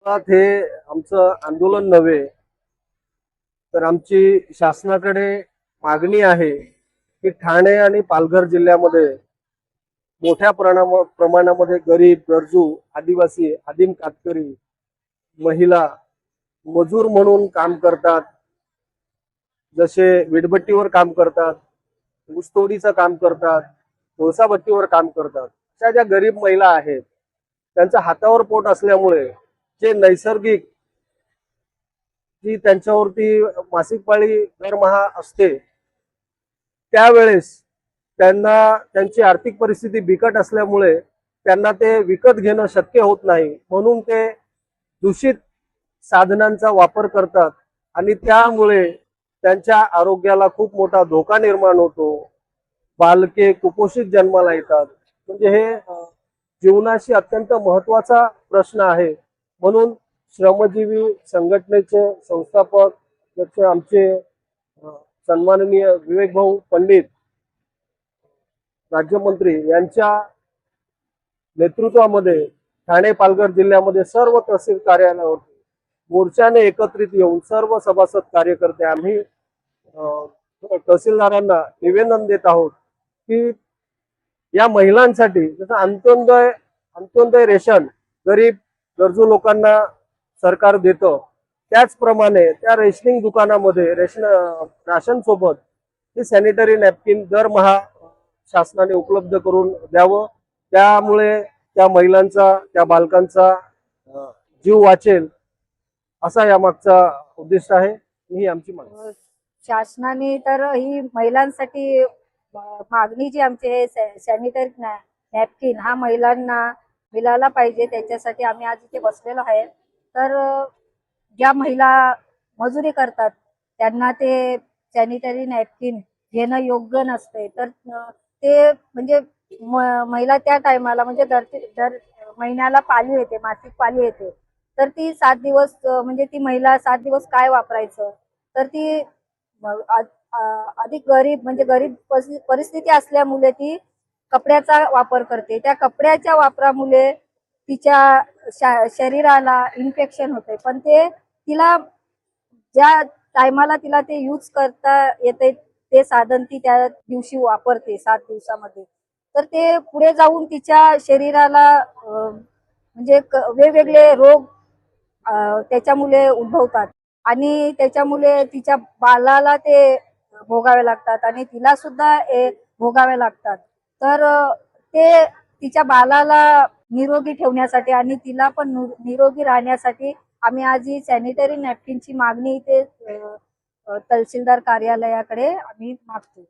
मुळात हे आमचं आंदोलन नव्हे, तर आमची शासनाकडे मागणी आहे की ठाणे आणि पालघर जिल्ह्यामध्ये मोठ्या प्रमाणामध्ये गरीब, गरजू, आदिवासी, आदिम कातकरी, महिला मजूर म्हणून काम करतात. जसे विटभट्टीवर काम करतात, ऊसतोडीचं काम करतात, कोळसाभट्टीवर काम करतात, अशा ज्या गरीब महिला आहेत त्यांच्या हातावर पोट असल्यामुळे जे नैसर्गिक जी त्यांच्यावरती मासिक पाळी दरमहा असते त्यावेळेस त्यांना त्यांची आर्थिक परिस्थिती बिकट असल्यामुळे त्यांना ते विकत घेणं शक्य होत नाही, म्हणून ते दूषित साधनांचा वापर करतात आणि त्यामुळे त्यांच्या आरोग्याला खूप मोठा धोका निर्माण होतो. बालके कुपोषित जन्माला येतात. म्हणजे हे जीवनाशी अत्यंत महत्वाचा प्रश्न आहे. म्हणून श्रमजीवी संघटनेचे संस्थापक जसे आमचे सन्माननीय विवेक भाऊ पंडित राज्यमंत्री यांच्या नेतृत्वामध्ये ठाणे पालघर जिल्ह्यामध्ये सर्व तहसील कार्यालयावरती मोर्चाने एकत्रित येऊन सर्व सभासद कार्यकर्ते आम्ही तहसीलदारांना निवेदन देत आहोत की या महिलांसाठी जसं अंत्योदय रेशन गरीब गरजू लोकांना सरकार देतं, त्याचप्रमाणे त्या रेशनिंग दुकानामध्ये राशन सोबत ही सॅनिटरी नॅपकिन दरमहा शासनाने उपलब्ध करून द्यावं. त्यामुळे त्या महिलांचा, त्या बालकांचा जीव वाचेल, असा यामागचा उद्दिष्ट आहे. ही आमची मागणी. शासनाने तर ही महिलांसाठी मागणी जी आमची आहे सॅनिटरी नॅपकिन हा महिलांना मिळाला पाहिजे, त्याच्यासाठी आम्ही आज इथे बसलेलो आहे. तर ज्या महिला मजुरी करतात त्यांना ते सॅनिटरी नॅपकिन घेणं योग्य नसते, तर ते म्हणजे महिला त्या टायमाला म्हणजे दर महिन्याला पाळी येते, मासिक पाळी येते, तर ती 7 दिवस म्हणजे ती महिला 7 दिवस काय वापरायचं, तर ती अधिक गरीब म्हणजे गरीब परिस्थिती असल्यामुळे ती कपड्याचा वापर करते. त्या कपड्याच्या वापरामुळे तिच्या शरीराला इन्फेक्शन होते, पण ते तिला ज्या टायमाला तिला ते यूज करता येते ते साधन ती त्या दिवशी वापरते 7 दिवसामध्ये, तर ते पुढे जाऊन तिच्या शरीराला म्हणजे वेगवेगळे रोग त्याच्यामुळे उद्भवतात आणि त्याच्यामुळे तिच्या बालाला ते भोगावे लागतात आणि तिला सुद्धा भोगावे लागतात. तर ते तिच्या बालाला निरोगी ठेवण्यासाठी आणि तिला पण निरोगी राहण्यासाठी आम्ही आज ही सॅनिटरी नॅपकिनची मागणी इथे तहसीलदार कार्यालयाकडे आम्ही मागतो.